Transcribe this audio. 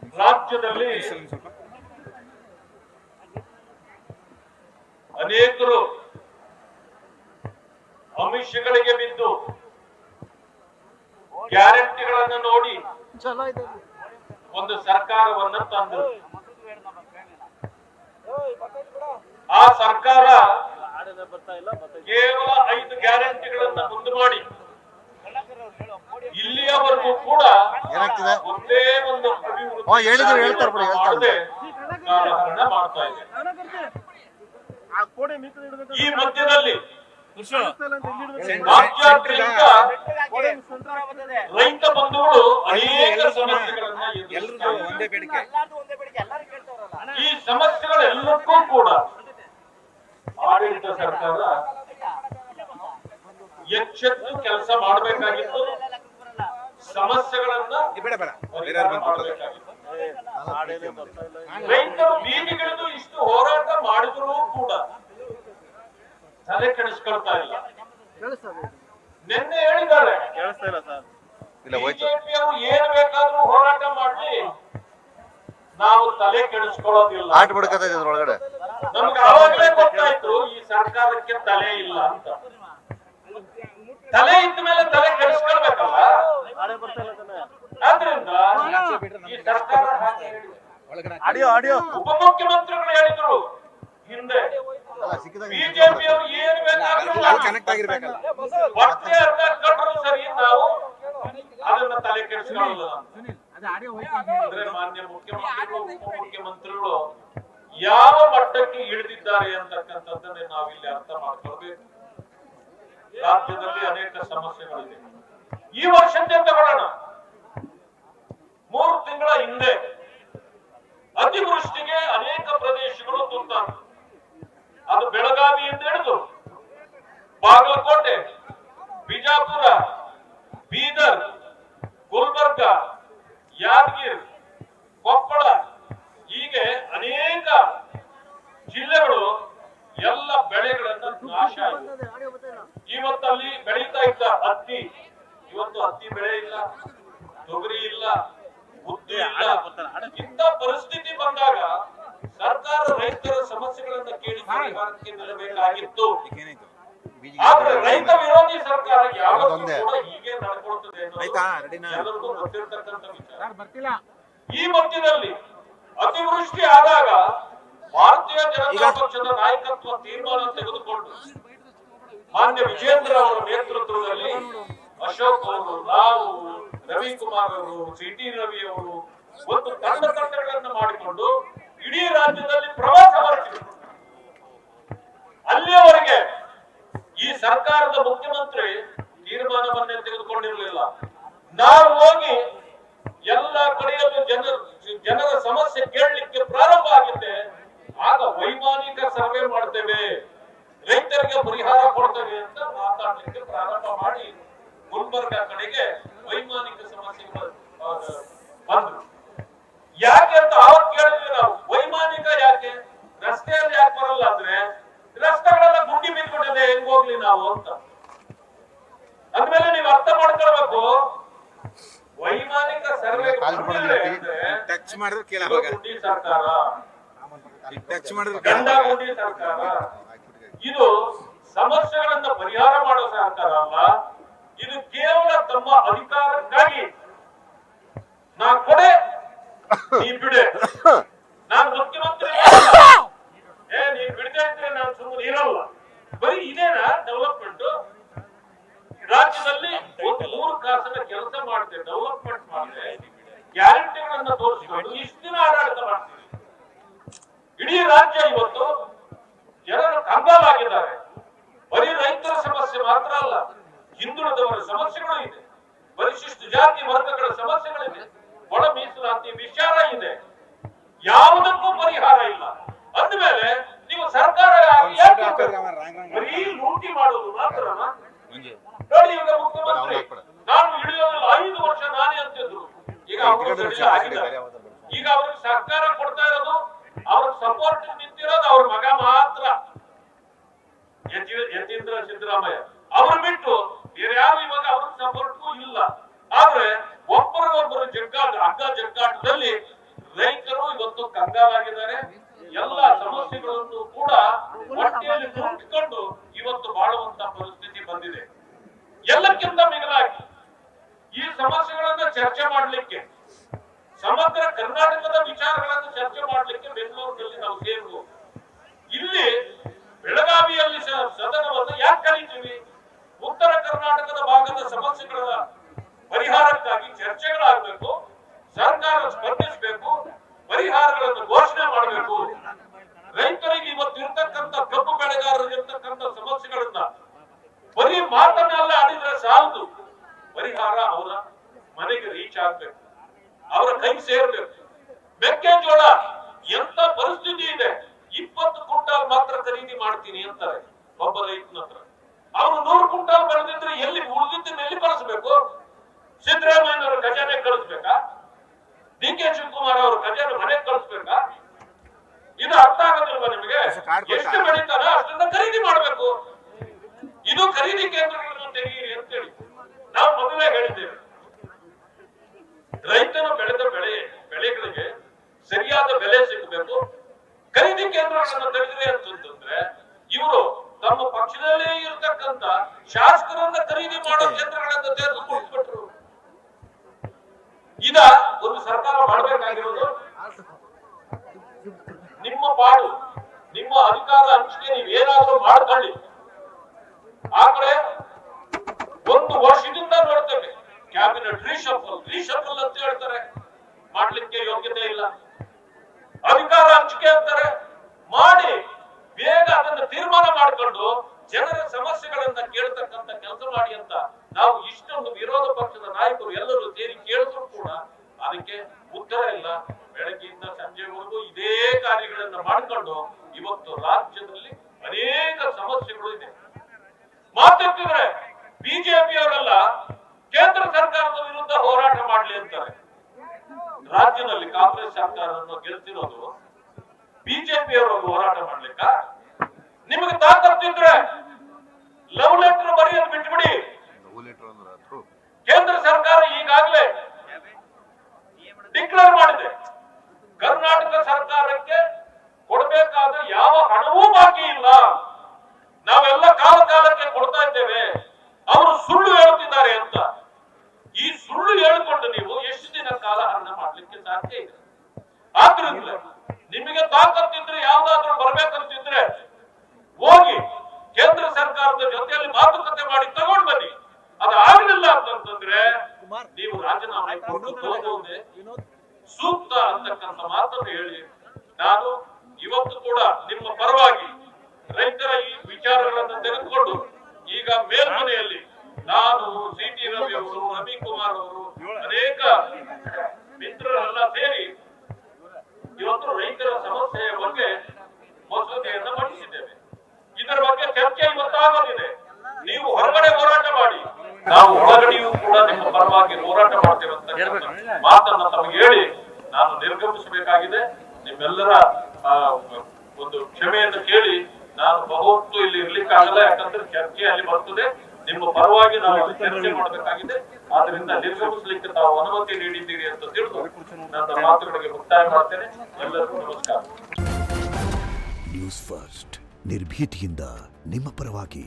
ರಾಜ್ಯದಲ್ಲಿ ಅನೇಕರು ಆಮಿಷಗಳಿಗೆ ಬಿದ್ದು ಗ್ಯಾರಂಟಿಗಳನ್ನು ನೋಡಿ ಒಂದು ಸರ್ಕಾರವನ್ನ ತಂದರು. ಆ ಸರ್ಕಾರ ಕೇವಲ 5 ಗ್ಯಾರಂಟಿಗಳನ್ನ ಮುಂದೆ ಮಾಡಿ ಇಲ್ಲಿಯವರೆಗೂ ಕೂಡ ಒಂದೇ ಒಂದು ಕಾಲಹರಣ ಮಾಡ್ತಾ ಇದೆ. ಈ ಮಧ್ಯದಲ್ಲಿ ರಾಜ್ಯಾದ್ಯಂತ ರೈತ ಬಂಧುಗಳು ಅನೇಕ ಸಮಸ್ಯೆಗಳನ್ನ ಈ ಸಮಸ್ಯೆಗಳೆಲ್ಲಕ್ಕೂ ಕೂಡ ಆಡಳಿತ ಸರ್ಕಾರ ಎಚ್ಚೆತ್ತು ಕೆಲಸ ಮಾಡಬೇಕಾಗಿತ್ತು. ಸಮಸ್ಯೆಗಳನ್ನ ರೈತರು ಬೀದಿಗಿಳಿದು ಇಷ್ಟು ಹೋರಾಟ ಮಾಡಿದ್ರು ಕೂಡ ತಲೆ ಕೆಡಿಸ್ಕೊಳ್ತಾ ಇಲ್ಲ. ನಿನ್ನೆ ಹೇಳಿದ್ದಾರೆ ಬಿಜೆಪಿ ಅವರು ಏನ್ ಬೇಕಾದ್ರೂ ಹೋರಾಟ ಮಾಡ್ಲಿ, ನಾವು ತಲೆ ಕೆಡಿಸ್ಕೊಳ್ಳೋದಿಲ್ಲ. ನಮ್ಗೆ ಆವಾಗಲೇ ಗೊತ್ತಾಯ್ತು ಈ ಸರ್ಕಾರಕ್ಕೆ ತಲೆ ಇಲ್ಲ ಅಂತ. ತಲೆ ಇದ್ದ ಮೇಲೆ ತಲೆ ಕೆಡಿಸ್ಕೊಳ್ಬೇಕಲ್ಲ. ಆದ್ರಿಂದ ಈ ಸರ್ಕಾರ ಉಪಮುಖ್ಯಮಂತ್ರಿಗಳು ಹೇಳಿದ್ರು ಹಿಂದೆ ಬಿಜೆಪಿ ಅವರು ಏನು ಬೇಕಾದ್ರೂ ಸರಿ, ನಾವು ಅದನ್ನ ತಲೆ ಕೆಡಿಸ್ಕೊಳ್ಳಲ್ಲ. ಅಂದ್ರೆ ಮಾನ್ಯ ಮುಖ್ಯಮಂತ್ರಿಗಳು ಉಪಮುಖ್ಯಮಂತ್ರಿಗಳು ಯಾವ ಮಟ್ಟಕ್ಕೆ ಇಳಿದಿದ್ದಾರೆ ಅಂತಕ್ಕಂಥದ್ದನ್ನೇ ನಾವಿಲ್ಲಿ ಅರ್ಥ ಮಾಡ್ಕೊಳ್ಬೇಕು. ರಾಜ್ಯದಲ್ಲಿ ಅನೇಕ ಸಮಸ್ಯೆಗಳಿದೆ. ಈ ವರ್ಷದ್ದೇ ತಗೊಳ್ಳೋಣ. 3 ತಿಂಗಳ ಹಿಂದೆ ಅತಿವೃಷ್ಟಿಗೆ ಅನೇಕ ಪ್ರದೇಶಗಳು ತುತ್ತಾದ. ಅದು ಬೆಳಗಾವಿಯಿಂದ ಹಿಡಿದು ಬಾಗಲಕೋಟೆ, ಬಿಜಾಪುರ, ಬೀದರ್, ಗುಲ್ಬರ್ಗ, ಯಾದಗಿರಿ, ಕೊಪ್ಪಳ, ಹೀಗೆ ಅನೇಕ ಜಿಲ್ಲೆಗಳು ಎಲ್ಲ ಬೆಳೆಗಳನ್ನ ನಾಶ ಆಯಿತು. ಇವತ್ತಲ್ಲಿ ಬೆಳೀತಾ ಇದ್ದ ಹತ್ತಿ, ಇವತ್ತು ಹತ್ತಿ ಬೆಳೆ ಇಲ್ಲ, ತೊಗರಿ ಇಲ್ಲ, ಉದ್ದು ಇಲ್ಲ. ಇಂಥ ಪರಿಸ್ಥಿತಿ ಬಂದಾಗ ಸರ್ಕಾರ ರೈತರ ಸಮಸ್ಯೆಗಳನ್ನ ಕೇಳಿ ಪರಿಹಾರಕ್ಕೆ ನಿಲ್ಲಬೇಕಾಗಿತ್ತು. ಆದ್ರೆ ರೈತ ವಿರೋಧಿ ಸರ್ಕಾರ ಯಾವತ್ತೂ ಕೂಡ ಹೀಗೆ ನಡ್ಕೊಳ್ತದೆ ಎಲ್ಲರಿಗೂ ಗೊತ್ತಿರ್ತಕ್ಕಂಥ ವಿಚಾರ. ಈ ಮಧ್ಯದಲ್ಲಿ ಅತಿವೃಷ್ಟಿ ಆದಾಗ ಭಾರತೀಯ ಜನತಾ ಪಕ್ಷದ ನಾಯಕತ್ವ ತೀರ್ಮಾನ ತೆಗೆದುಕೊಂಡು ಮಾನ್ಯ ವಿಜೇಂದ್ರ ಅವರ ನೇತೃತ್ವದಲ್ಲಿ ಅಶೋಕ್ ಅವರು, ನಾವು, ರವಿಕುಮಾರ್ ಅವರು, ಸಿಟಿ ರವಿ ಅವರು ಒಂದು ತಂಡಗಳನ್ನು ಮಾಡಿಕೊಂಡು ಇಡೀ ರಾಜ್ಯದಲ್ಲಿ ಪ್ರವಾಸ ಮಾಡ್ತಿದ್ರು. ಅಲ್ಲಿಯವರೆಗೆ ಈ ಸರ್ಕಾರದ ಮುಖ್ಯಮಂತ್ರಿ ತೀರ್ಮಾನವನ್ನೇ ತೆಗೆದುಕೊಂಡಿರಲಿಲ್ಲ. ನಾವು ಹೋಗಿ ಎಲ್ಲ ಕಡೆಯಲ್ಲೂ ಜನರ ಸಮಸ್ಯೆ ಕೇಳಲಿಕ್ಕೆ ಪ್ರಾರಂಭ ಆಗಿದೆ. ಆಗ ವೈಮಾನಿಕ ಸರ್ವೆ ಮಾಡ್ತೇವೆ, ರೈತರಿಗೆ ಪರಿಹಾರ ಕೊಡ್ತೇವೆ ಅಂತ ಮಾತಾಡಲಿಕ್ಕೆ ಪ್ರಾರಂಭ ಮಾಡಿ ಗುಲ್ಬರ್ಗ ಕಡೆಗೆ ವೈಮಾನಿಕ ಸಮಸ್ಯೆಗಳು ಬಂದ್ರು. ಯಾಕೆ ಅಂತ ಅವತ್ತು ಕೇಳಿದ್ವಿ ನಾವು, ವೈಮಾನಿಕ ಯಾಕೆ, ರಸ್ತೆಯಲ್ಲಿ ಯಾಕೆ ಬರಲ್ಲ ಅಂದ್ರೆ ರಸ್ತೆಗಳೆಲ್ಲ ಗುಂಡಿ ಬಿದ್ದುಬಿಟ್ಟಿದೆ, ಹೆಂಗ್ ಹೋಗ್ಲಿ ನಾವು ಅಂತ. ಅಂದ್ಮೇಲೆ ನೀವು ಅರ್ಥ ಮಾಡ್ಕೊಳ್ಬೇಕು, ವೈಮಾನಿಕ ಸರ್ವೆ ಗುಂಡಿ ಸರ್ಕಾರ, ಗಂಡಗುಂಡಿ ಸರ್ಕಾರ, ಇದು ಸಮಸ್ಯೆಗಳನ್ನ ಪರಿಹಾರ ಮಾಡೋ ಸರ್ಕಾರ ಅಲ್ಲ. ಇದು ಕೇವಲ ತಮ್ಮ ಅಧಿಕಾರಕ್ಕಾಗಿ ನಾ ಕೊಡೆ ನೀ ಬಿಡೆ, ನಾನು ಮುಖ್ಯಮಂತ್ರಿ ನೀನ್ ಬಿಡದೆ ಇದ್ರೆ ನಾನು ಸುಮ್ಮನೆ ಇರಲ್ಲ. ಬರೀ ಇದೇನಾ ಡೆವಲಪ್ಮೆಂಟ್? ರಾಜ್ಯದಲ್ಲಿ ಒಂದು 3 ಕಾಸಿನ ಕೆಲಸ ಮಾಡ್ತೇವೆ, ಡೆವಲಪ್ಮೆಂಟ್ ಮಾಡಿದೆ, ಗ್ಯಾರಂಟಿಗಳನ್ನ ತೋರಿಸಿಕೊಂಡು ಇಷ್ಟು ದಿನ ಆಡಳಿತ ಮಾಡ್ತೀವಿ. ಇಡೀ ರಾಜ್ಯ ಇವತ್ತು ಜನರು ಕಂಗಾಲಾಗಿದ್ದಾರೆ. ಬರೀ ರೈತರ ಸಮಸ್ಯೆ ಮಾತ್ರ ಅಲ್ಲ, ಹಿಂದುಳಿದವರ ಸಮಸ್ಯೆಗಳು ಇದೆ, ಪರಿಶಿಷ್ಟ ಜಾತಿ ವರ್ಗಗಳ ಸಮಸ್ಯೆಗಳಿದೆ, ಒಳ ಮೀಸಲಾತಿ ವಿಚಾರ ಇದೆ. ಯಾವುದಕ್ಕೂ ಪರಿಹಾರ ಇಲ್ಲ. ಅಂದಮೇಲೆ ನೀವು ಸರ್ಕಾರ ಬರೀ ಲೂಟಿ ಮಾಡೋದು ಮಾತ್ರನಾ? ನೋಡಿ, ಈಗ ಮುಖ್ಯಮಂತ್ರಿ ನಾನು ಇಳಿಯೋದಿಲ್ಲ 5 ವರ್ಷ ನಾನೇ ಅಂತಿದ್ರು. ಈಗ ಈಗ ಅವ್ರಿಗೆ ಸರ್ಕಾರ ಕೊಡ್ತಾ ಇರೋದು, ಅವ್ರ ಸಪೋರ್ಟ್ ನಿಂತಿರೋದು ಅವ್ರ ಮಗ ಮಾತ್ರ, ಯತೀಂದ್ರ ಸಿದ್ದರಾಮಯ್ಯ. ಅವ್ರು ಬಿಟ್ಟು ಬೇರೆ ಯಾರು ಇವಾಗ ಅವ್ರ ಸಪೋರ್ಟ್ಗೂ ಇಲ್ಲ. ಆದ್ರೆ ಒಬ್ಬರಿಗೊಬ್ಬರು ಹಗ್ಗ ಜಗ್ಗಾಟದಲ್ಲಿ ಕಂಗಾಲಾಗಿದ್ದಾರೆ. ಎಲ್ಲ ಸಮಸ್ಯೆಗಳನ್ನು ಕೂಡ ಹೊಟ್ಟೆಯಲ್ಲಿ ಮುಟ್ಟಿಕೊಂಡು ಇವತ್ತು ಬಾಳುವಂತ ಪರಿಸ್ಥಿತಿ ಬಂದಿದೆ. ಎಲ್ಲಕ್ಕಿಂತ ಮಿಗಿಲಾಗಿ ಈ ಸಮಸ್ಯೆಗಳನ್ನ ಚರ್ಚೆ ಮಾಡಲಿಕ್ಕೆ, ಸಮಗ್ರ ಕರ್ನಾಟಕದ ವಿಚಾರಗಳನ್ನು ಚರ್ಚೆ ಮಾಡಲಿಕ್ಕೆ ಬೆಂಗಳೂರಿನಲ್ಲಿ ನಾವು ಸೇರುವುದು. ಇಲ್ಲಿ ಬೆಳಗಾವಿಯಲ್ಲಿ ಸದನವನ್ನು ಯಾಕೆ ಕರೀತೀವಿ? ಉತ್ತರ ಕರ್ನಾಟಕದ ಭಾಗದ ಸಮಸ್ಯೆಗಳ ಪರಿಹಾರಕ್ಕಾಗಿ ಚರ್ಚೆಗಳಾಗಬೇಕು, ಸರ್ಕಾರ ಸ್ಪಂದಿಸಬೇಕು, ಪರಿಹಾರಗಳನ್ನು ಘೋಷಣೆ ಮಾಡಬೇಕು. ರೈತರಿಗೆ ಇವತ್ತು ಇರ್ತಕ್ಕಂಥ ಕಬ್ಬು ಬೆಳೆಗಾರರಿಗೆ ಇರ್ತಕ್ಕಂಥ ಸಮಸ್ಯೆಗಳನ್ನ ಬರೀ ಮಾತನ್ನೆಲ್ಲ ಆಡಿದ್ರೆ ಸಾಲದು. ಪರಿಹಾರ ಅವರ ಮನೆಗೆ ರೀಚ್ ಆಗ್ಬೇಕು, ಅವರ ಕೈ ಸೇರ್ಬೇಕು. ಮೆಕ್ಕೆಜೋಳ ಎಂತ ಪರಿಸ್ಥಿತಿ ಇದೆ, 20 ಕ್ವಿಂಟಾಲ್ ಮಾತ್ರ ಖರೀದಿ ಮಾಡ್ತೀನಿ ಅಂತಾರೆ ಒಬ್ಬ ರೈತನ ಹತ್ರ. ಅವನು 100 ಕ್ವಿಂಟಾಲ್ ಬೆಳೆದಿದ್ರೆ ಎಲ್ಲಿ ಉಳಿದಿದ್ದನ್ನ ಎಲ್ಲಿ ಕಳಿಸ್ಬೇಕು? ಸಿದ್ದರಾಮಯ್ಯನವರ ಖಜಾನೆ ಕಳಿಸ್ಬೇಕಾ? ಡಿ.ಕೆ. ಶಿವಕುಮಾರ್ ಅವರ ಖಜಾನೆ ಮನೆಗೆ ಕಳಿಸ್ಬೇಕಾ? ಇದು ಅರ್ಥ ಆಗೋದಿಲ್ವಾ ನಿಮಗೆ? ಎಷ್ಟು ಬೆಳೀತಾರ ಅಷ್ಟನ್ನ ಖರೀದಿ ಮಾಡ್ಬೇಕು. ಇದು ಖರೀದಿ ಕೇಂದ್ರಗಳನ್ನು ತೆಗೀರಿ ಅಂತೇಳಿ ನಾವು ಮೊದಲೇ ಹೇಳಿದ್ದೇವೆ. ರೈತನು ಬೆಳೆದ ಬೆಳೆಗಳಿಗೆ ಸರಿಯಾದ ಬೆಲೆ ಸಿಗಬೇಕು. ಖರೀದಿ ಕೇಂದ್ರಗಳನ್ನು ತೆಗೆದ್ರೆ ಅಂತಂದ್ರೆ ಇವರು ತಮ್ಮ ಪಕ್ಷದಲ್ಲೇ ಇರತಕ್ಕಂತ ಶಾಸಕರನ್ನ ಖರೀದಿ ಮಾಡೋ ಕೇಂದ್ರಗಳನ್ನ ತೆಗೆದುಕೊಟ್ಬಿಟ್ರು. ಇದ ಒಂದು ಸರ್ಕಾರ ಮಾಡಬೇಕಾಗಿರೋದು. ನಿಮ್ಮ ಪಾಡು, ನಿಮ್ಮ ಅಧಿಕಾರ ಹಂಚಿಕೆ ನೀವೇನಾದ್ರೂ ಮಾಡ್ಕೊಳ್ಳಿ. ಆ ಕಡೆ 1 ವರ್ಷದಿಂದ ನೋಡ್ತೇವೆ ಕ್ಯಾಬಿನೆಟ್ ರೀಶಫಲ್ ಅಂತ ಹೇಳ್ತಾರೆ, ಮಾಡ್ಲಿಕ್ಕೆ ಯೋಗ್ಯತೆ ಇಲ್ಲ. ಅಧಿಕಾರ ಹಂಚಿಕೆ ಅಂತಾರೆ, ಮಾಡಿ ಬೇಗ ಅದನ್ನು ತೀರ್ಮಾನ ಮಾಡಿಕೊಂಡು ಜನರ ಸಮಸ್ಯೆಗಳನ್ನ ಕೇಳ್ತಕ್ಕಂಥ ಕೆಲಸ ಮಾಡಿ ಅಂತ ನಾವು ಇಷ್ಟೊಂದು ವಿರೋಧ ಪಕ್ಷದ ನಾಯಕರು ಎಲ್ಲರೂ ಸೇರಿ ಕೇಳಿದ್ರು ಕೂಡ ಅದಕ್ಕೆ ಉತ್ತರ ಇಲ್ಲ. ಬೆಳಗ್ಗೆಯಿಂದ ಸಂಜೆವರೆಗೂ ಇದೇ ಕಾರ್ಯಗಳನ್ನ ಮಾಡಿಕೊಂಡು ಇವತ್ತು ರಾಜ್ಯದಲ್ಲಿ ಅನೇಕ ಸಮಸ್ಯೆಗಳು ಇದೆ. ಮಾತೆತ್ತಿದ್ರೆ ಬಿಜೆಪಿಯವರೆಲ್ಲ ಕೇಂದ್ರ ಸರ್ಕಾರದ ವಿರುದ್ಧ ಹೋರಾಟ ಮಾಡ್ಲಿ ಅಂತಾರೆ. ರಾಜ್ಯದಲ್ಲಿ ಕಾಂಗ್ರೆಸ್ ಸರ್ಕಾರವನ್ನು ಗೆಲ್ತಿರೋದು ಬಿಜೆಪಿಯವರು ಹೋರಾಟ ಮಾಡ್ಲಿಕ್ಕ? ನಿಮಗೆ ತಾಕತ್ತಿದ್ರೆ ಲವ್ ಲೆಟರ್ ಬರೆಯೋದು ಬಿಟ್ಬಿಡಿ. ಕೇಂದ್ರ ಸರ್ಕಾರ ಈಗಾಗಲೇ ಡಿಕ್ಲೇರ್ ಮಾಡಿದೆ, ಕರ್ನಾಟಕ ಸರ್ಕಾರಕ್ಕೆ ಕೊಡಬೇಕಾದ ಯಾವ ಹಣವೂ ಬಾಕಿ ಇಲ್ಲ, ನಾವೆಲ್ಲ ಕಾಲಕ್ಕೆ ಕೊಡ್ತಾ ಇದ್ದೇವೆ, ಅವರು ಸುಳ್ಳು ಹೇಳುತ್ತಿದ್ದಾರೆ ಅಂತ. ಈ ಸುಳ್ಳು ಹೇಳಿಕೊಂಡು ನೀವು ಎಷ್ಟು ದಿನ ಕಾಲ ಹರಣ ಮಾಡ್ಲಿಕ್ಕೆ ಸಾಧ್ಯ ಇದೆ? ಆದ್ರಿಂದ ನಿಮಗೆ ತಾಕತ್ತಿದ್ರೆ ಯಾವ್ದಾದ್ರೂ ಬರ್ಬೇಕಂತಿದ್ರೆ ಹೋಗಿ ಕೇಂದ್ರ ಸರ್ಕಾರದ ಜೊತೆಯಲ್ಲಿ ಮಾತುಕತೆ ಮಾಡಿ ತಗೊಂಡ್ ಬನ್ನಿ. ಅದು ಆಗಲಿಲ್ಲ ಅಂತಂದ್ರೆ ನೀವು ರಾಜೀನಾಮೆ ಕೊಟ್ಟು ಹೋಗುವುದೇ ಸೂಕ್ತ ಅಂತಕ್ಕಂಥ ಮಾತನ್ನು ಹೇಳಿ ನಾನು ಇವತ್ತು ಕೂಡ ನಿಮ್ಮ ಪರವಾಗಿ ರೈತರ ಈ ವಿಚಾರಗಳನ್ನು ತೆಗೆದುಕೊಂಡು ಈಗ ಮೇಲ್ಮನೆಯಲ್ಲಿ ನಾನು ಸಿ.ಟಿ. ರವಿ ಅವರು, ರವಿಕುಮಾರ್ ಅವರು, ಅನೇಕ ಮಿತ್ರರೆಲ್ಲ ಸೇರಿ ಇವತ್ತು ರೈತರ ಸಮಸ್ಯೆಯ ಬಗ್ಗೆ ಮಸೂದೆಯನ್ನು ಮಂಡಿಸಿದ್ದೇವೆ. ಇದರ ಬಗ್ಗೆ ಚರ್ಚೆ ಇವತ್ತಾಗೋದಿದೆ. ನೀವು ಹೊರಗಡೆ ಹೋರಾಟ ಮಾಡಿ, ನಾವು ಒಳಗಡೆಯೂ ಕೂಡ ನಿಮ್ಮ ಪರವಾಗಿ ಹೋರಾಟ ಮಾಡ್ತೇವೆ ಅಂತ ಮಾತನ್ನ ತಮಗೆ ಹೇಳಿ ನಾನು ನಿರ್ಗಮಿಸಬೇಕಾಗಿದೆ. ನಿಮ್ಮೆಲ್ಲರ ಒಂದು ಕ್ಷಮೆಯನ್ನು ಕೇಳಿ ನಾನು ಬಹುತ್ತು ಇಲ್ಲಿ ಇರ್ಲಿಕ್ಕಾಗಲ್ಲ, ಯಾಕಂದ್ರೆ ಚರ್ಚೆ ಅಲ್ಲಿ ಬರ್ತದೆ. ನಿಮ್ಮ ಪರವಾಗಿ ನಾವು ಚರ್ಚೆ ಮಾಡಬೇಕಾಗಿದೆ. ಆದ್ರಿಂದ ನಿರ್ಗಮಿಸಲಿಕ್ಕೆ ತಾವು ಅನುಮತಿ ನೀಡಿದ್ದೀರಿ ಅಂತ ತಿಳಿದು ನನ್ನ ಮಾತುಗಳಿಗೆ ಮುಕ್ತಾಯ ಮಾಡ್ತೇನೆ. ಎಲ್ಲರಿಗೂ ನಮಸ್ಕಾರ. ನ್ಯೂಸ್ ಫಸ್ಟ್ ನಿರ್ಭೀತಿಯಿಂದ ನಿಮ್ಮ ಪರವಾಗಿ.